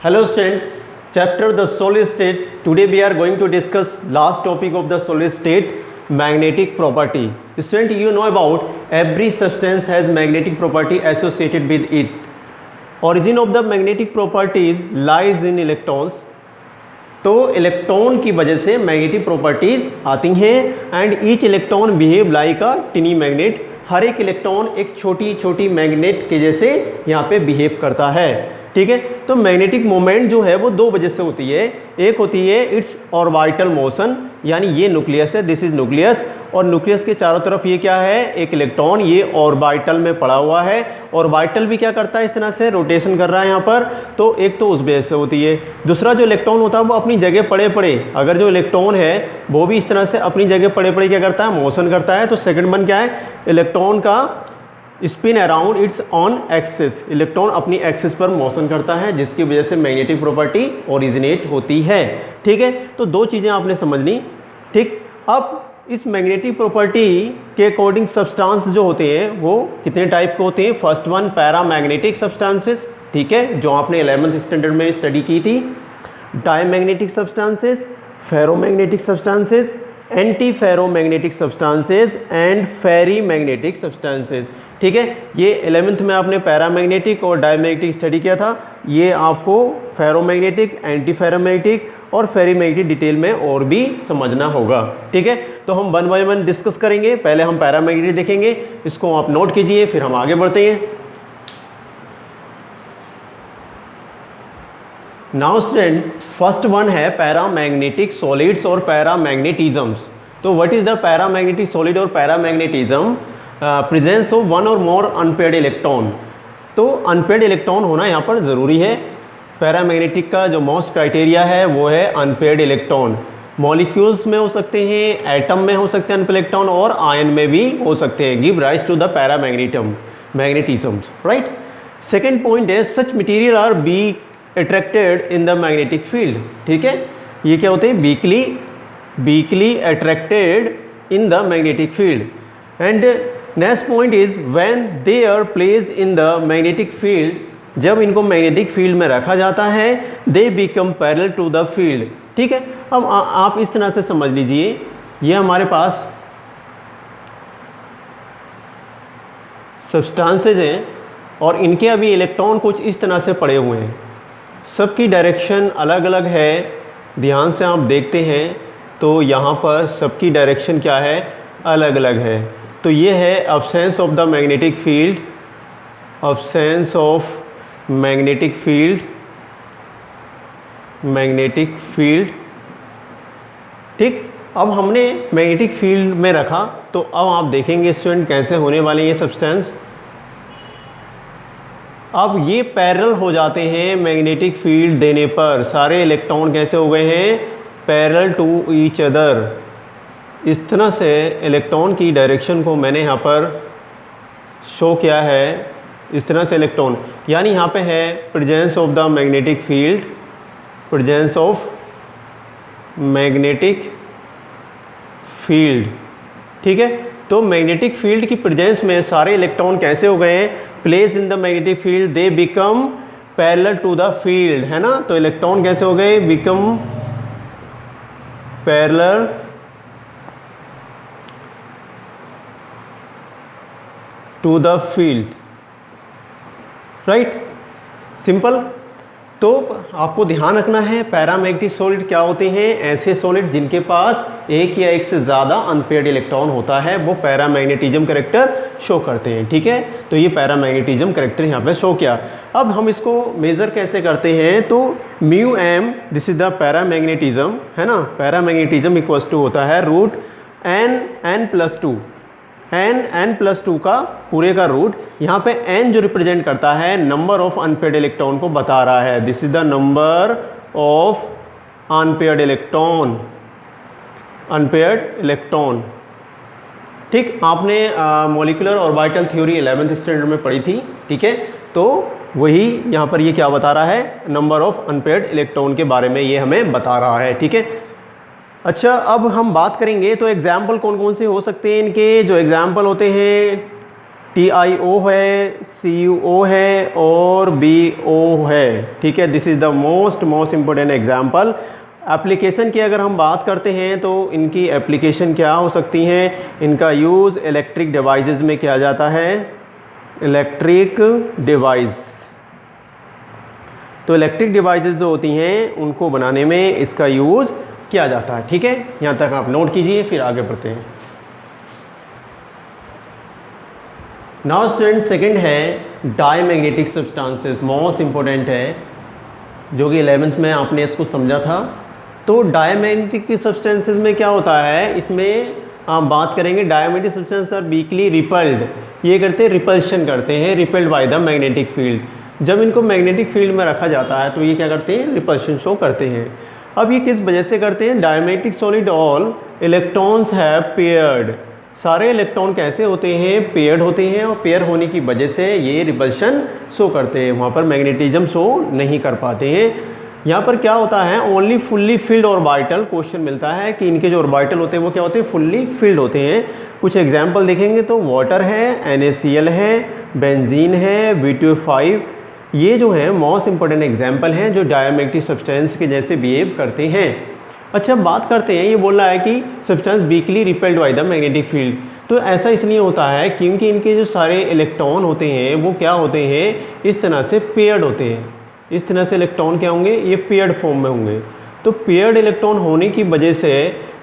Hello student, chapter the solid state. Today we are going to discuss last topic of the solid state, magnetic property. Student, you know about every substance has magnetic property associated with it. Origin of the magnetic properties lies in electrons. तो electron की वजह से magnetic properties आती हैं and each electron behave like a tiny magnet. हर एक electron एक छोटी छोटी मैग्नेट के जैसे यहाँ पे बिहेव करता है. ठीक है, तो मैग्नेटिक मोमेंट जो है वो दो वजह से होती है. एक होती है इट्स ऑर्बिटल मोशन, यानी ये न्यूक्लियस है, दिस इज न्यूक्लियस, और न्यूक्लियस के चारों तरफ ये क्या है, एक इलेक्ट्रॉन, ये ऑर्बिटल में पड़ा हुआ है. ऑर्बिटल भी क्या करता है, इस तरह से रोटेशन कर रहा है यहाँ पर. तो एक तो उस वजह से होती है. दूसरा जो इलेक्ट्रॉन होता है वो अपनी जगह पड़े पड़े, अगर जो इलेक्ट्रॉन है वो भी इस तरह से अपनी जगह पड़े पड़े क्या करता है, मोशन करता है. तो सेकंड वन क्या है, इलेक्ट्रॉन का spin around its on axis. Electron अपनी एक्सिस पर मोशन करता है जिसकी वजह से मैग्नेटिक प्रॉपर्टी ओरिजिनेट होती है. ठीक है, तो दो चीज़ें आपने समझनी. ठीक, अब इस मैग्नेटिक प्रॉपर्टी के अकॉर्डिंग सब्सटेंस जो होते हैं वो कितने टाइप के होते हैं. फर्स्ट वन पैरामैग्नेटिक सब्सटेंसेस, ठीक है, जो आपने 11th स्टैंडर्ड में स्टडी की थी. Diamagnetic substances, ferromagnetic substances, anti ferromagnetic substances and ferrimagnetic substances. ठीक है, ये 11th में आपने पैरामैग्नेटिक और डायमैग्नेटिक स्टडी किया था. ये आपको फेरोमैग्नेटिक, एंटी फेरोमैग्नेटिक और फेरीमैग्नेटिक डिटेल में और भी समझना होगा. ठीक है, तो हम वन बाय वन डिस्कस करेंगे. पहले हम पैरामैग्नेटिक देखेंगे, इसको आप नोट कीजिए, फिर हम आगे बढ़ते हैं. नाउ स्टूडेंट, फर्स्ट वन है पैरामैग्नेटिक सॉलिड्स और पैरामैग्नेटिज्म्स. तो what is the paramagnetic solid और पैरामैग्नेटिज्म? प्रेजेंस ऑफ वन और मोर अनपेयर्ड इलेक्ट्रॉन. तो अनपेयर्ड इलेक्ट्रॉन होना यहाँ पर ज़रूरी है. पैरामैग्नेटिक का जो मोस्ट क्राइटेरिया है वो है अनपेयर्ड इलेक्ट्रॉन. मॉलिक्यूल्स में हो सकते हैं, एटम में हो सकते हैं अनपेयर्ड इलेक्ट्रॉन, और आयन में भी हो सकते हैं. Give rise to the magnetisms. Right. Second point है such material are weak attracted in the magnetic field. ठीक है, ये क्या होते हैं, weakly attracted in the magnetic field. And next point is when they are placed in the magnetic field, जब इनको magnetic field में रखा जाता है, they become parallel to the field. ठीक है, अब आप इस तरह से समझ लीजिए, ये हमारे पास सब्सटेंसेज हैं और इनके अभी इलेक्ट्रॉन कुछ इस तरह से पड़े हुए हैं. सबकी डायरेक्शन अलग अलग है. ध्यान से आप देखते हैं तो यहाँ पर सबकी डायरेक्शन क्या है, अलग अलग है. तो ये है absence of the magnetic field, absence of magnetic field. ठीक, अब हमने मैग्नेटिक फील्ड में रखा, तो अब आप देखेंगे स्टूडेंट कैसे होने वाले ये सब्सटेंस. अब ये पैरेलल हो जाते हैं मैग्नेटिक फील्ड देने पर. सारे इलेक्ट्रॉन कैसे हो गए हैं, पैरेलल टू ईच अदर. इस तरह से इलेक्ट्रॉन की डायरेक्शन को मैंने यहाँ पर शो किया है. इस तरह से इलेक्ट्रॉन, यानी यहाँ पे है presence of the magnetic field, presence of magnetic field. ठीक है, तो मैग्नेटिक फील्ड की प्रेजेंस में सारे इलेक्ट्रॉन कैसे हो गए हैं, place in the magnetic field, they become parallel to the field, है ना. तो इलेक्ट्रॉन कैसे हो गए, become parallel to the field. Right, simple. तो आपको ध्यान रखना है पैरामैग्नेटिक सॉलिड क्या होते हैं, ऐसे सॉलिड जिनके पास एक या एक से ज़्यादा अनपेयर्ड इलेक्ट्रॉन होता है, वो पैरामैग्नेटिज्म कैरेक्टर शो करते हैं. ठीक है, तो ये पैरामैग्नेटिज्म कैरेक्टर यहाँ पे शो किया. अब हम इसको मेज़र कैसे करते हैं, तो mu M, this is the paramagnetism, है ना. पैरामैग्नेटिज्म इक्वल्स टू होता है रूट n+2, n+2 का पूरे का रूट. यहाँ पे n जो रिप्रेजेंट करता है नंबर ऑफ अनपेयर्ड इलेक्ट्रॉन को बता रहा है. This is the number of unpaired electron. ठीक, आपने molecular orbital theory 11th standard में पढ़ी थी. ठीक है, तो वही यहाँ पर ये क्या बता रहा है, नंबर ऑफ अनपेयर्ड इलेक्ट्रॉन के बारे में ये हमें बता रहा है. ठीक है, अच्छा, अब हम बात करेंगे तो एग्जाम्पल कौन कौन से हो सकते हैं इनके. जो एग्जाम्पल होते हैं TiO है, CuO है और BO है, ठीक है। This is the most important example. Application की अगर हम बात करते हैं तो इनकी एप्लीकेशन क्या हो सकती हैं, इनका यूज़ इलेक्ट्रिक डिवाइसेस में किया जाता है, इलेक्ट्रिक डिवाइस। तो इलेक्ट्रिक डिवाइसेस जो होती हैं उनको बनाने में इसका यूज़ किया जाता है, ठीक है। यहाँ तक आप नोट कीजिए, फिर आगे बढ़ते हैं। नाउ स्टूडेंट सेकंड है डायमैग्नेटिक सब्सटेंसेस, मोस्ट इम्पोर्टेंट है, जो कि 11th में आपने इसको समझा था। तो डायमैग्नेटिक सब्सटेंसेस में क्या होता है, इसमें आप बात करेंगे diamagnetic substance are weakly repelled, ये करते हैं रिपल्शन करते हैं, repelled by the magnetic field. जब इनको मैग्नेटिक फील्ड में रखा जाता है तो ये क्या करते हैं, रिपल्शन शो करते हैं। अब ये किस वजह से करते हैं, diamagnetic solid all electrons have paired, सारे इलेक्ट्रॉन कैसे होते हैं, पेयर्ड होते हैं, और पेयर होने की वजह से ये रिपल्शन शो करते हैं, वहाँ पर मैग्नेटिज्म शो नहीं कर पाते हैं। यहाँ पर क्या होता है, only fully filled orbital, question मिलता है कि इनके जो ऑर्बिटल होते हैं वो क्या होते हैं, फुल्ली फिल्ड होते हैं। कुछ एग्जाम्पल देखेंगे तो वाटर है, NaCl है, बेंजीन है, V2O5, ये जो है मोस्ट इंपॉर्टेंट एग्जाम्पल हैं जो डायमैग्नेटिक सब्सटेंस के जैसे बिहेव करते हैं। अच्छा, बात करते हैं, ये बोल रहा है कि substance weekly repelled by the magnetic field. तो ऐसा इसलिए होता है क्योंकि इनके जो सारे इलेक्ट्रॉन होते हैं वो क्या होते हैं, इस तरह से पेयर्ड होते हैं। इस तरह से इलेक्ट्रॉन क्या होंगे, ये पेयर्ड फॉर्म में होंगे। तो पेयर्ड इलेक्ट्रॉन होने की वजह से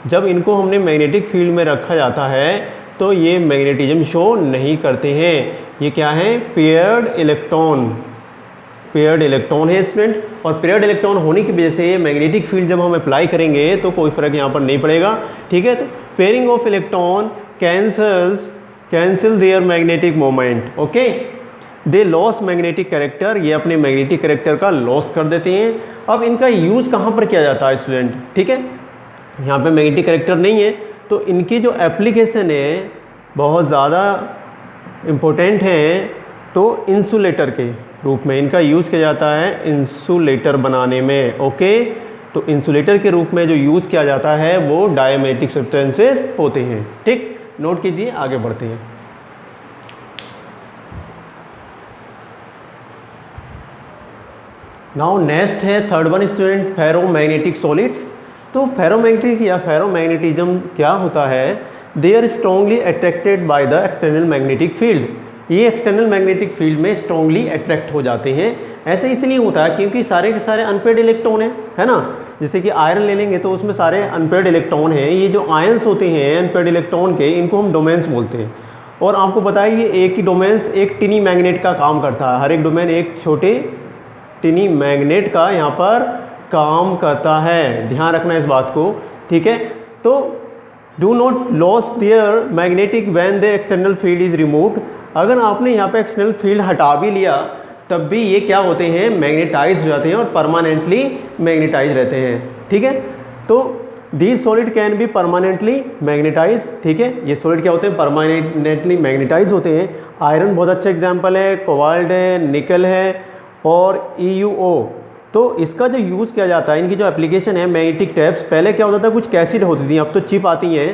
जब इनको हमने मैग्नेटिक फील्ड में रखा जाता है तो ये मैग्नेटिज्म शो नहीं करते हैं। ये क्या है, पेयर्ड इलेक्ट्रॉन, पेयर्ड इलेक्ट्रॉन है स्टूडेंट। और पेयर्ड इलेक्ट्रॉन होने की वजह से मैग्नेटिक फील्ड जब हम अप्लाई करेंगे तो कोई फर्क यहाँ पर नहीं पड़ेगा, ठीक है। तो pairing of electron cancel their magnetic moment, okay, they lose magnetic character, ये अपने मैग्नेटिक कैरेक्टर का लॉस कर देते हैं। अब इनका यूज़ कहाँ पर किया जाता है स्टूडेंट, ठीक है, यहाँ पे मैग्नेटिक कैरेक्टर नहीं है तो इनकी जो एप्लीकेशन है बहुत ज़्यादा इम्पोर्टेंट है। तो इंसुलेटर के रूप में इनका यूज़ किया जाता है, इंसुलेटर बनाने में, ओके। तो इंसुलेटर के रूप में जो यूज़ किया जाता है वो डायमैग्नेटिक सब्सटेंसेस होते हैं, ठीक, नोट कीजिए, आगे बढ़ते हैं। नाउ नेक्स्ट है third one student, ferromagnetic solids. तो फेरोमैग्नेटिक या फेरोमैग्नेटिज्म क्या होता है, they are strongly attracted by the external magnetic field, ये एक्सटर्नल मैग्नेटिक फील्ड में स्ट्रॉन्गली अट्रैक्ट हो जाते हैं। ऐसे इसलिए होता है क्योंकि सारे के सारे अनपेयर्ड इलेक्ट्रॉन हैं, है ना। जैसे कि आयरन ले लेंगे तो उसमें सारे अनपेयर्ड इलेक्ट्रॉन हैं। ये जो आयंस होते हैं अनपेयर्ड इलेक्ट्रॉन के, इनको हम डोमेन्स बोलते हैं। और आपको पता है ये एक ही डोमेन्स एक टिनी मैग्नेट का काम करता है, हर एक डोमेन एक छोटे टिनी मैग्नेट का यहाँ पर काम करता है, ध्यान रखना इस बात को, ठीक है। तो do not lose their magnetic when the external field is removed, अगर आपने यहाँ पे एक्सटर्नल फील्ड हटा भी लिया तब भी ये क्या होते हैं, मैग्नेटाइज हो जाते हैं और परमानेंटली मैग्नेटाइज रहते हैं, ठीक है। तो these solid can be permanently magnetize, ठीक है, ये सॉलिड क्या होते हैं, परमानेंटली मैग्नेटाइज होते हैं। आयरन बहुत अच्छा एग्जाम्पल है, कोबाल्ट है, निकल है और EuO। तो इसका जो यूज़ किया जाता है, इनकी जो एप्लीकेशन है मैग्नेटिक टैप्स, पहले क्या होता था कुछ कैसेट होती थी, अब तो चिप आती हैं,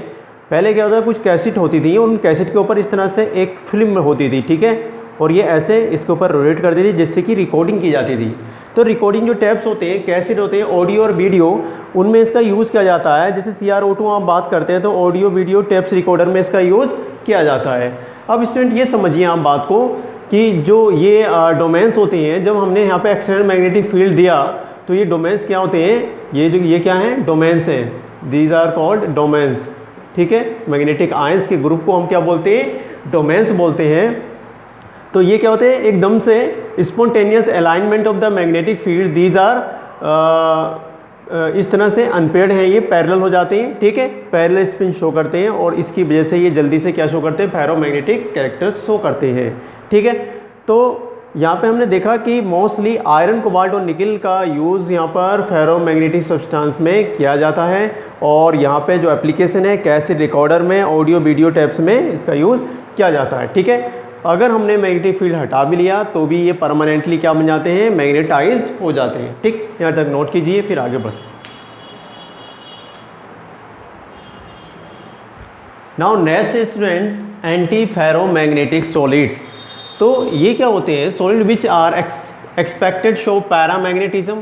पहले क्या होता है कुछ कैसेट होती थी, उन कैसेट के ऊपर इस तरह से एक फिल्म होती थी, ठीक है, और ये ऐसे इसके ऊपर रोटेट कर देती थी जिससे कि रिकॉर्डिंग की जाती थी। तो रिकॉर्डिंग जो टैप्स होते हैं, कैसेट होते हैं, ऑडियो और वीडियो, उनमें इसका यूज़ किया जाता है। जैसे CRO2 आप बात करते हैं तो ऑडियो वीडियो टैप्स रिकॉर्डर में इसका यूज़ किया जाता है। अब स्टूडेंट ये समझिए आप बात को कि जो ये डोमेन्स होते हैं, जब हमने यहाँ पे एक्सटर्नल मैग्नेटिक फील्ड दिया तो ये डोमेन्स क्या होते हैं, ये क्या हैं, डोमेन्स हैं, दीज आर कॉल्ड डोमेन्स, ठीक है। मैग्नेटिक आयंस के ग्रुप को हम क्या बोलते हैं, डोमेन्स बोलते हैं। तो ये क्या होते हैं, एकदम से spontaneous alignment of the magnetic field, these are इस तरह से अनपेयर्ड हैं, ये पैरेलल हो जाते हैं, ठीक है, पैरेलल स्पिन शो करते हैं और इसकी वजह से ये जल्दी से क्या शो करते हैं, फेरोमैग्नेटिक कैरेक्टर्स शो करते हैं, ठीक है। तो यहाँ पे हमने देखा कि मोस्टली आयरन, कोबाल्ट और निकल का यूज़ यहाँ पर फेरोमैग्नेटिक सब्सटेंस में किया जाता है। और यहाँ पे जो एप्लीकेशन है कैसेट रिकॉर्डर में, ऑडियो वीडियो टैप्स में इसका यूज़ किया जाता है, ठीक है। अगर हमने मैग्नेटिक फील्ड हटा भी लिया तो भी ये परमानेंटली क्या बन जाते हैं, मैग्नेटाइज्ड हो जाते हैं, ठीक, यहाँ तक नोट कीजिए, फिर आगे बढ़ते हैं। Now next student anti ferromagnetic solids. तो ये क्या होते हैं? Solid which are expected show paramagnetism.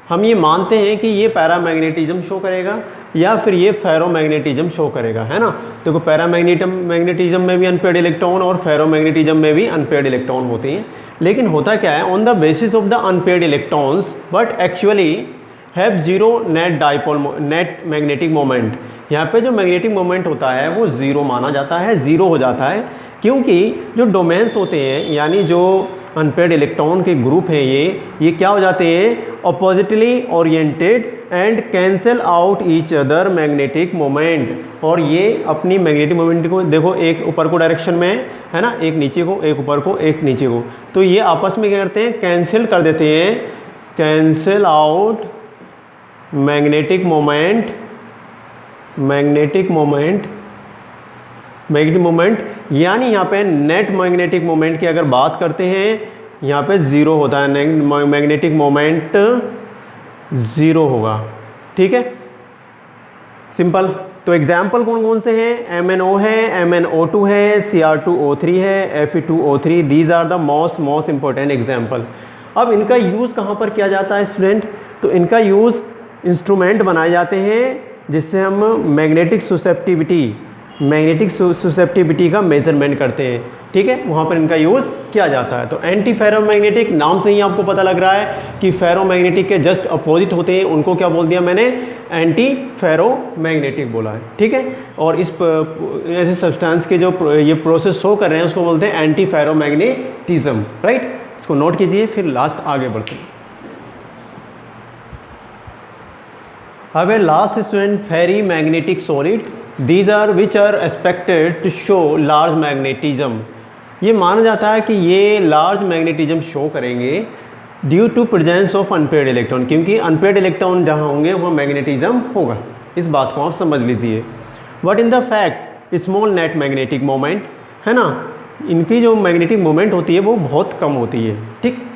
हम ये मानते हैं कि ये पैरामैग्नेटिज्म शो करेगा या फिर ये फेरोमैग्नेटिज्म शो करेगा, है ना। देखो मैग्नेटिज्म में भी अनपेयर्ड इलेक्ट्रॉन और फेरोमैग्नेटिज्म में भी अनपेयर्ड इलेक्ट्रॉन होते हैं। लेकिन होता क्या है, on the basis of the unpaired electrons but actually have zero net magnetic moment. यहाँ पे जो मैग्नेटिक मोमेंट होता है वो ज़ीरो माना जाता है, ज़ीरो हो जाता है, क्योंकि जो डोमेन्स होते हैं यानी जो अनपेयर्ड इलेक्ट्रॉन के ग्रुप हैं ये क्या हो जाते हैं, oppositely oriented and cancel out each other magnetic moment. और ये अपनी मैग्नेटिक मोमेंट को देखो, एक ऊपर को डायरेक्शन में है ना, एक नीचे को, एक ऊपर को, एक नीचे को, तो ये आपस में क्या करते हैं, कैंसिल कर देते हैं, कैंसिल आउट मैग्नेटिक मोमेंट यानी यहाँ पे नेट मैग्नेटिक मोमेंट की अगर बात करते हैं यहाँ पे ज़ीरो होता है, मैग्नेटिक मोमेंट ज़ीरो होगा। ठीक है, सिंपल। तो एग्जाम्पल कौन कौन से हैं? MnO है, MnO2 है, Cr2O3 है, Fe2O3। These are the most important example. अब इनका यूज़ कहाँ पर किया जाता है स्टूडेंट? तो इनका यूज़ इंस्ट्रूमेंट बनाए जाते हैं जिससे हम मैग्नेटिक सुसेप्टिबिलिटी का मेजरमेंट करते हैं। ठीक है, वहाँ पर इनका यूज़ किया जाता है। तो एंटी फेरोमैग्नेटिक, नाम से ही आपको पता लग रहा है कि फेरोमैग्नेटिक के जस्ट अपोजिट होते हैं, उनको क्या बोल दिया मैंने, एंटी फेरोमैग्नेटिक बोला है। ठीक है, और इस ऐसे सब्सटेंस के जो ये प्रोसेस शो कर रहे हैं उसको बोलते हैं एंटी फेरोमैग्नेटिज्म। राइट, इसको नोट कीजिए, फिर लास्ट आगे बढ़ते हैं। अब last student ferrimagnetic solid, these are which are expected to show large magnetism. ये माना जाता है कि ये लार्ज मैग्नेटिज्म शो करेंगे due to presence of unpaired electron, क्योंकि अनपेयर्ड इलेक्ट्रॉन जहाँ होंगे वहाँ मैग्नेटिज्म होगा। इस बात को आप समझ लीजिए। But in the fact small net magnetic moment, है ना, इनकी जो मैग्नेटिक मोमेंट होती है वो बहुत कम होती है। ठीक,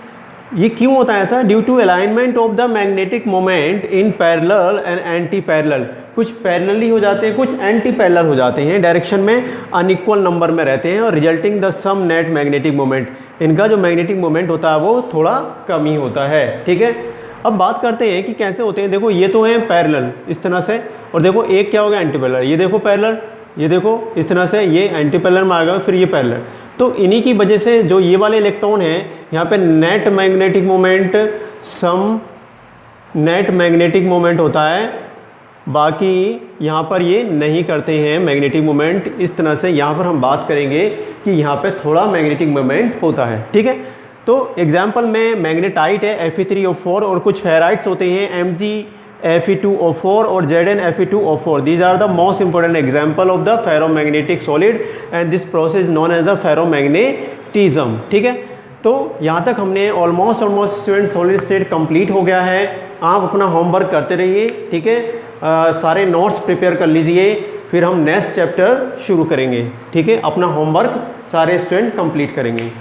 ये क्यों होता है ऐसा? Due to alignment of the magnetic moment in parallel and anti parallel. कुछ पैरेलली हो जाते हैं, कुछ एंटी पैरेलल हो जाते हैं, डायरेक्शन में अनइक्वल नंबर में रहते हैं, और resulting the sum net magnetic moment, इनका जो मैग्नेटिक मोमेंट होता है वो थोड़ा कम ही होता है। ठीक है, अब बात करते हैं कि कैसे होते हैं। देखो ये तो हैं पैरेलल इस तरह से, और देखो एक क्या होगा, एंटी पैरेलल। ये देखो पैरेलल, ये देखो इस तरह से, ये एंटी पैरेलल में आ गया, फिर ये पैरेलल। तो इन्हीं की वजह से जो ये वाले इलेक्ट्रॉन हैं यहाँ पे नेट मैग्नेटिक मोमेंट, सम नेट मैग्नेटिक मोमेंट होता है, बाकी यहाँ पर ये नहीं करते हैं मैग्नेटिक मोमेंट। इस तरह से यहाँ पर हम बात करेंगे कि यहाँ पे थोड़ा मैग्नेटिक मोमेंट होता है। ठीक है, तो एग्जाम्पल में मैग्नेटाइट है Fe3O4, और कुछ फेराइट्स होते हैं MgFe2O4 और ZnFe2O4। These are the most important example of the ferromagnetic solid and this process known as the ferromagnetism. ठीक है, तो यहाँ तक हमने almost student solid state complete हो गया है। आप अपना होमवर्क करते रहिए। ठीक है, सारे नोट्स प्रिपेयर कर लीजिए, फिर हम नेक्स्ट चैप्टर शुरू करेंगे। ठीक है, अपना होमवर्क सारे स्टूडेंट कंप्लीट करेंगे।